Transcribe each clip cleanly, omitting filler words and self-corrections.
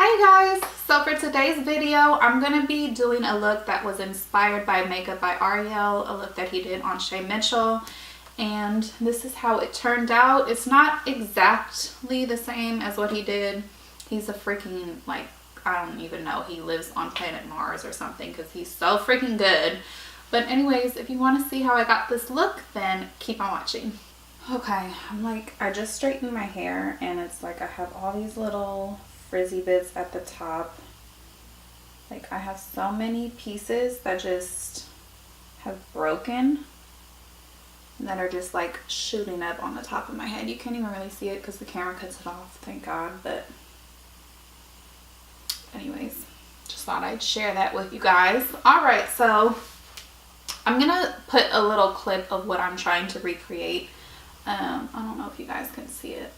Hey guys, so for today's video I'm going to be doing a look that was inspired by Makeup by Ariel, a look that he did on Shay Mitchell, and this is how it turned out. It's not exactly the same as what he did. He's a freaking, like, I don't even know, he lives on planet Mars or something because he's so freaking good. But anyways, if you want to see how I got this look, then keep on watching. Okay, I just straightened my hair and it's like I have all these little frizzy bits at the top. Like, I have so many pieces that just have broken that are just like shooting up on the top of my head. You can't even really see it because the camera cuts it off, thank God. But anyways, just thought I'd share that with you guys. All right, so I'm gonna put a little clip of what I'm trying to recreate. I don't know if you guys can see it,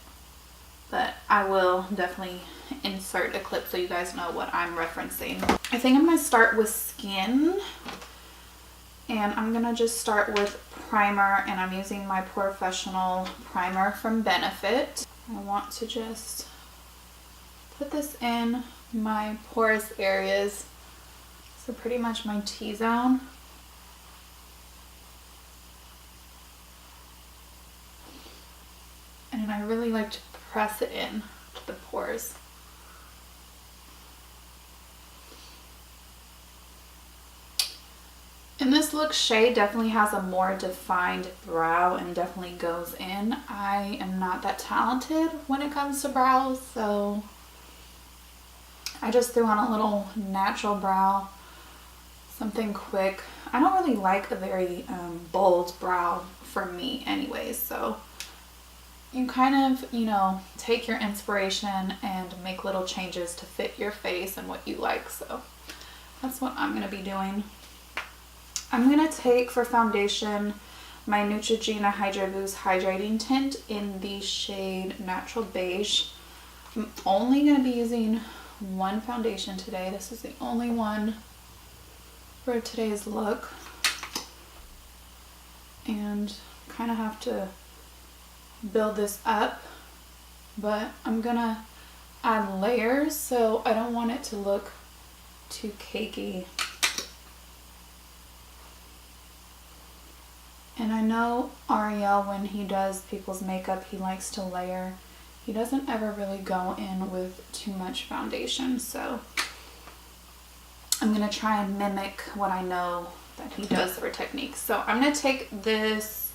but I will definitely insert a clip so you guys know what I'm referencing. I think I'm going to start with skin, and I'm going to just start with primer, and I'm using my Professional primer from Benefit. I want to just put this in my porous areas, so pretty much my T-zone. And I really like to press it in to the pores. In this look, Shay definitely has a more defined brow and definitely goes in. I am not that talented when it comes to brows, so I just threw on a little natural brow, something quick. I don't really like a very bold brow for me anyways, so you kind of, you know, take your inspiration and make little changes to fit your face and what you like. So that's what I'm going to be doing. I'm going to take for foundation my Neutrogena Hydra Boost Hydrating Tint in the shade Natural Beige. I'm only going to be using one foundation today. This is the only one for today's look. And kind of have to build this up, but I'm gonna add layers, so I don't want it to look too cakey. And I know Ariel, when he does people's makeup, he likes to layer. He doesn't ever really go in with too much foundation, so I'm gonna try and mimic what I know that he does for techniques. So I'm gonna take this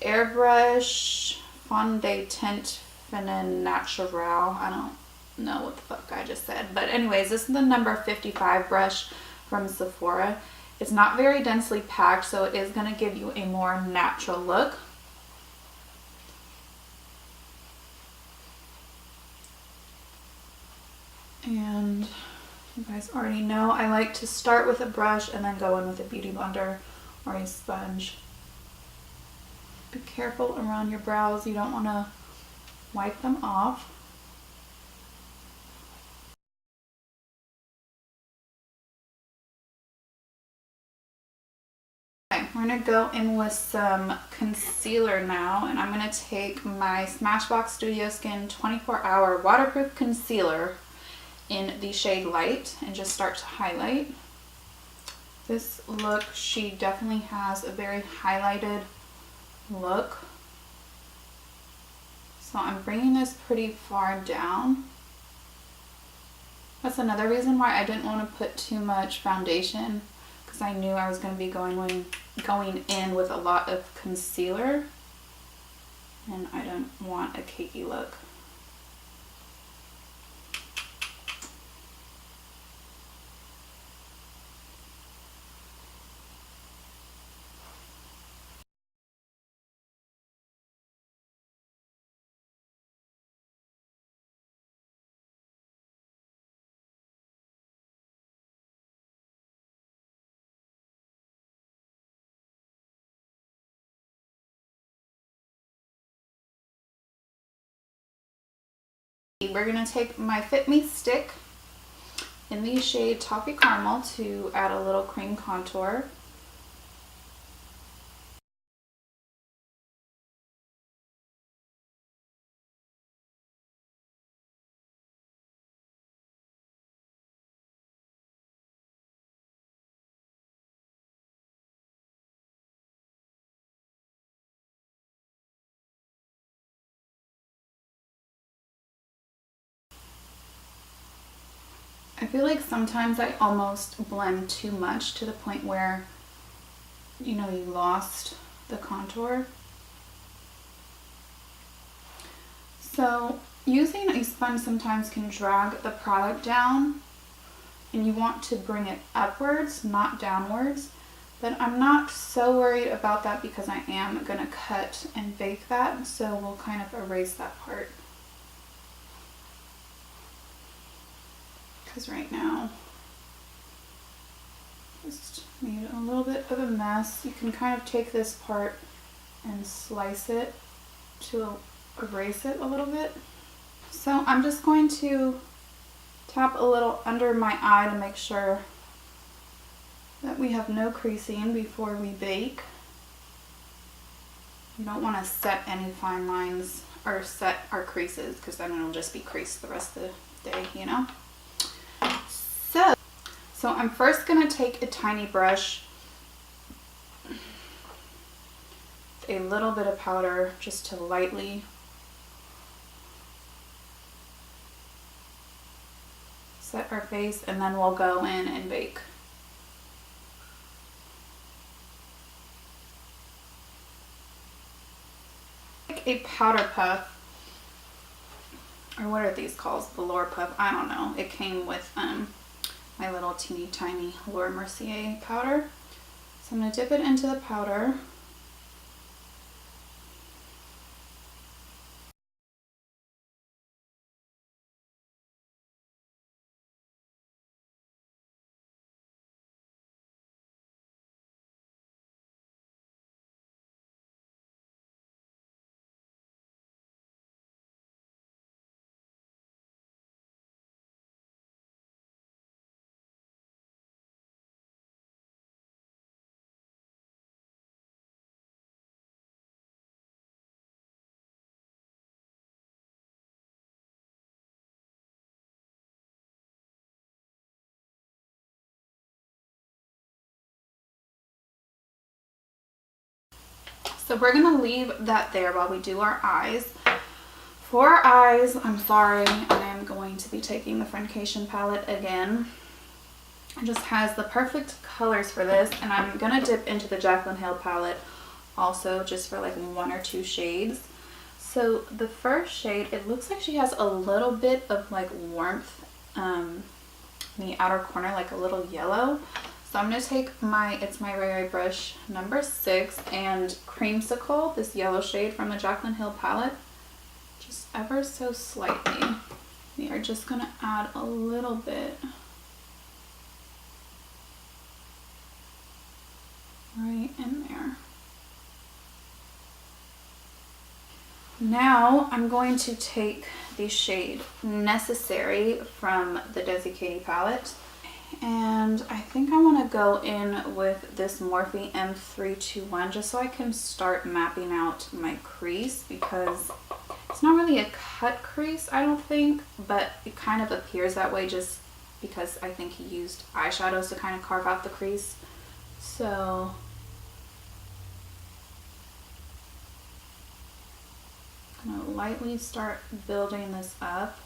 airbrush Fondé Tint Fenin Natural. I don't know what the fuck I just said, but anyways, this is the number 55 brush from Sephora. It's not very densely packed, so it is going to give you a more natural look. And you guys already know I like to start with a brush and then go in with a beauty blender or a sponge. Be careful around your brows. You don't want to wipe them off. Okay, we're going to go in with some concealer now, and I'm going to take my Smashbox Studio Skin 24-Hour Waterproof Concealer in the shade Light and just start to highlight. This look, she definitely has a very highlighted look. So I'm bringing this pretty far down. That's another reason why I didn't want to put too much foundation, because I knew I was going to be going in with a lot of concealer, and I don't want a cakey look. We're going to take my Fit Me stick in the shade Toffee Caramel to add a little cream contour. feel like sometimes I almost blend too much to the point where, you know, you lost the contour. So using a sponge sometimes can drag the product down, and you want to bring it upwards, not downwards. But I'm not so worried about that because I am going to cut and bake that, so we'll kind of erase that part. Because right now, just made a little bit of a mess. You can kind of take this part and slice it to erase it a little bit. So I'm just going to tap a little under my eye to make sure that we have no creasing before we bake. You don't want to set any fine lines or set our creases, because then it'll just be creased the rest of the day, you know? So I'm first going to take a tiny brush, a little bit of powder just to lightly set our face, and then we'll go in and bake. A powder puff, or what are these called? Velour puff, I don't know. It came with my little teeny tiny Laura Mercier powder. So I'm going to dip it into the powder. So we're going to leave that there while we do our eyes. For our eyes, I'm sorry, I am going to be taking the Friendcation palette again. It just has the perfect colors for this, and I'm going to dip into the Jaclyn Hill palette also, just for like 1 or 2 shades. So the first shade, it looks like she has a little bit of like warmth in the outer corner, like a little yellow. So I'm going to take it's my Ray Ray brush number 6 and Creamsicle, this yellow shade from the Jaclyn Hill palette, just ever so slightly. We are just going to add a little bit right in there. Now I'm going to take the shade Necessary from the Desi Katy palette. And I think I want to go in with this Morphe M321 just so I can start mapping out my crease, because it's not really a cut crease, I don't think, but it kind of appears that way just because I think he used eyeshadows to kind of carve out the crease. So I'm going to lightly start building this up.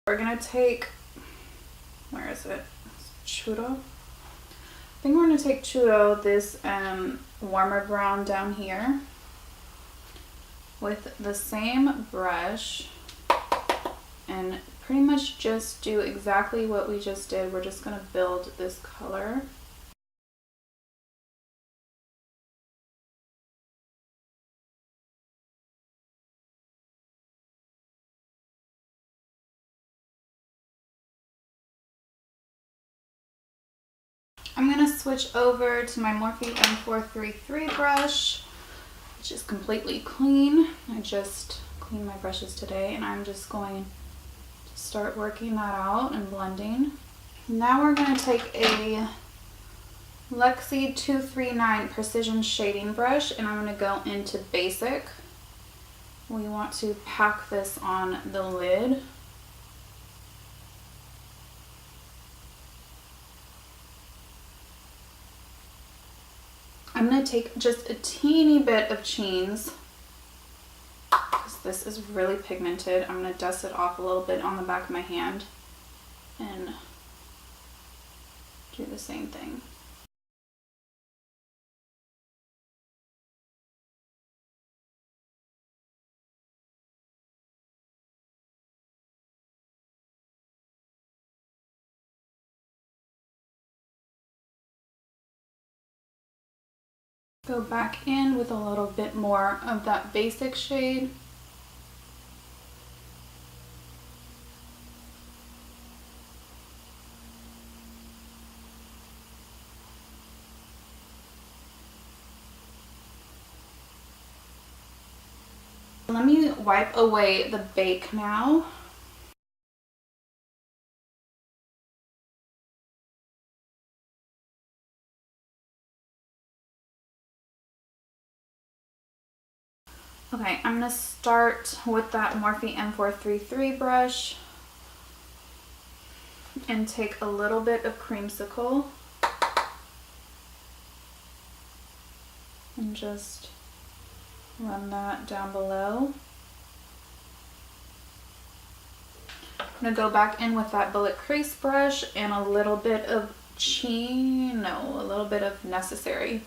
We're gonna take, where is it? Churro? I think we're gonna take Churro, this warmer brown down here, with the same brush, and pretty much just do exactly what we just did. We're just gonna build this color. I'm going to switch over to my Morphe M433 brush, which is completely clean. I just cleaned my brushes today, and I'm just going to start working that out and blending. Now we're going to take a Lexi 239 Precision Shading Brush, and I'm going to go into Basic. We want to pack this on the lid. I'm going to take just a teeny bit of Cheens, because this is really pigmented. I'm going to dust it off a little bit on the back of my hand and do the same thing. Go back in with a little bit more of that basic shade. Let me wipe away the bake now. Okay, I'm going to start with that Morphe M433 brush and take a little bit of creamsicle and just run that down below. I'm going to go back in with that bullet crease brush and a little bit of a little bit of Necessary.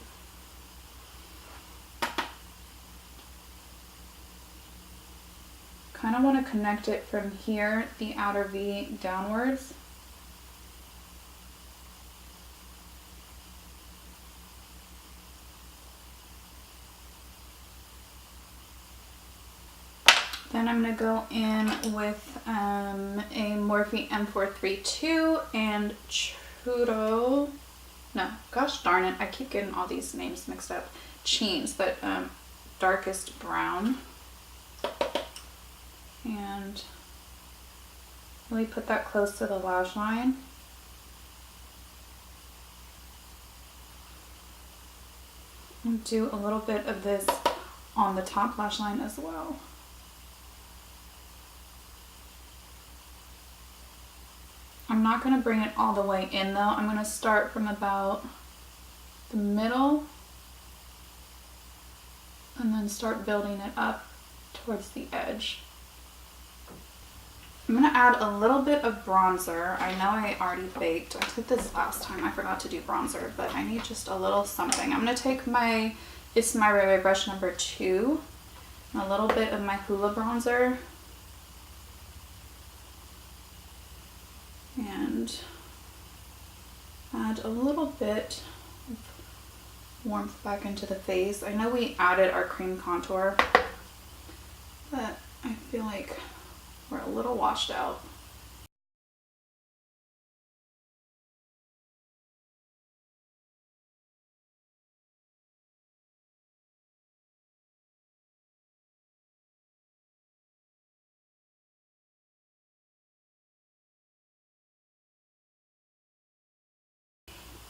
Kind of want to connect it from here, the outer V, downwards. Then I'm going to go in with a Morphe M432 and Churro. No, gosh darn it, I keep getting all these names mixed up. Cheens, but darkest brown. And really put that close to the lash line. And do a little bit of this on the top lash line as well. I'm not going to bring it all the way in though. I'm going to start from about the middle and then start building it up towards the edge. I'm going to add a little bit of bronzer. I know I already baked. I did this last time. I forgot to do bronzer, but I need just a little something. I'm going to take my It's My Ray Ray brush number 2, and a little bit of my Hoola bronzer, and add a little bit of warmth back into the face. I know we added our cream contour, but I feel like we're a little washed out.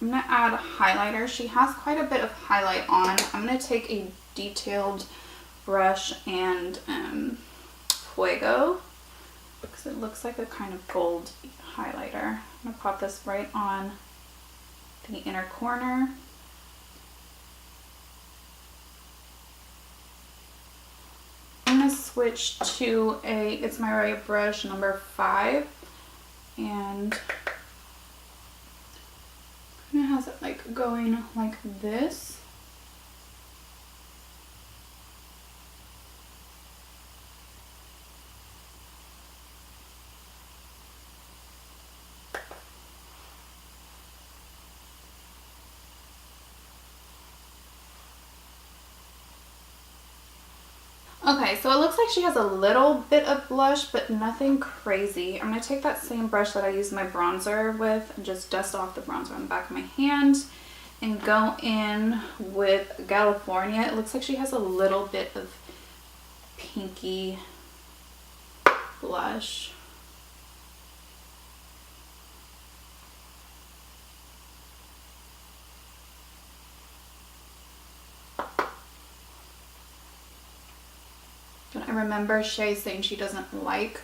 I'm going to add a highlighter. She has quite a bit of highlight on. I'm going to take a detailed brush and Fuego, because it looks like a kind of gold highlighter. I'm going to pop this right on the inner corner. I'm going to switch to a It's My Ray brush number 5, and it has it like going like this. Okay, so it looks like she has a little bit of blush, but nothing crazy. I'm going to take that same brush that I used my bronzer with and just dust off the bronzer on the back of my hand and go in with California. It looks like she has a little bit of pinky blush. I remember Shay saying she doesn't like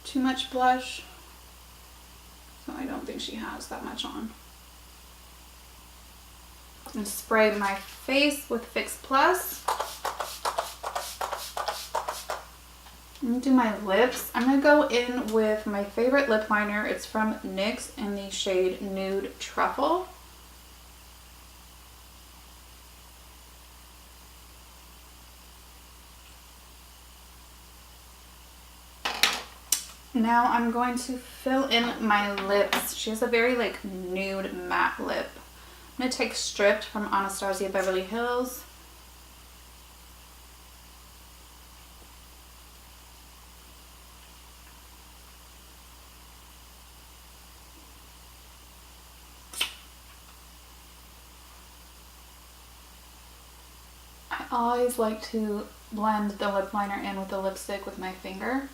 too much blush, so I don't think she has that much on. and spray my face with Fix Plus. I'm gonna do my lips. I'm gonna go in with my favorite lip liner. It's from NYX in the shade Nude Truffle. Now I'm going to fill in my lips. She has a very like nude matte lip. I'm going to take Stripped from Anastasia Beverly Hills. I always like to blend the lip liner in with the lipstick with my finger.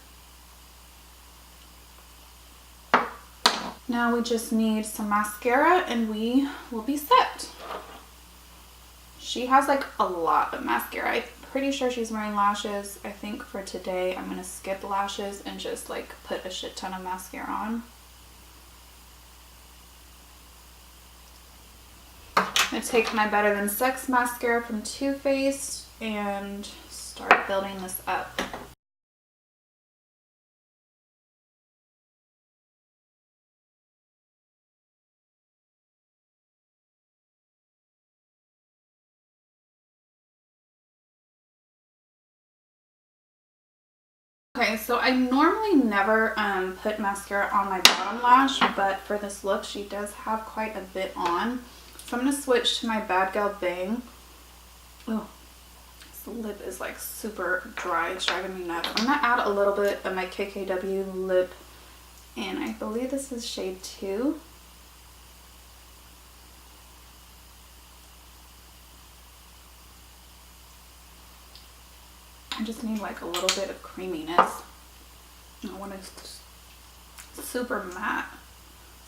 Now we just need some mascara and we will be set. She has like a lot of mascara. I'm pretty sure she's wearing lashes. I think for today I'm gonna skip lashes and just like put a shit ton of mascara on. I'm gonna take my Better Than Sex mascara from Too Faced and start building this up. Okay, so I normally never put mascara on my bottom lash, but for this look, she does have quite a bit on. So I'm going to switch to my Bad Gal Bang. Oh, this lip is like super dry. It's driving me nuts. I'm going to add a little bit of my KKW lip, and I believe this is shade 2. I just need like a little bit of creaminess. I want it super matte.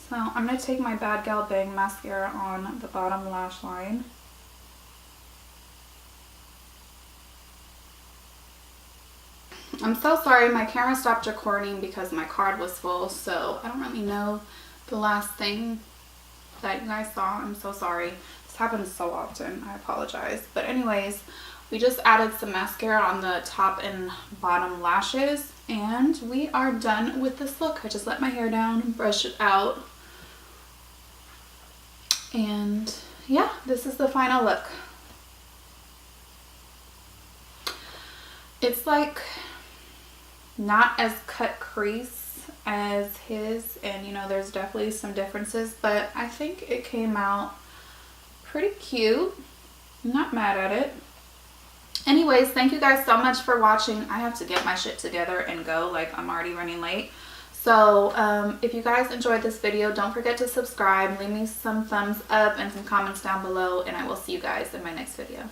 So I'm going to take my Bad Gal Bang mascara on the bottom lash line. I'm so sorry, my camera stopped recording because my card was full, so I don't really know the last thing that you guys saw. I'm so sorry. This happens so often. I apologize. But anyways, we just added some mascara on the top and bottom lashes, and we are done with this look. I just let my hair down, brush it out, and yeah, this is the final look. It's like not as cut crease as his, and you know, there's definitely some differences, but I think it came out pretty cute. I'm not mad at it. Anyways, thank you guys so much for watching. I have to get my shit together and go, like I'm already running late. So if you guys enjoyed this video, don't forget to subscribe, leave me some thumbs up and some comments down below, and I will see you guys in my next video.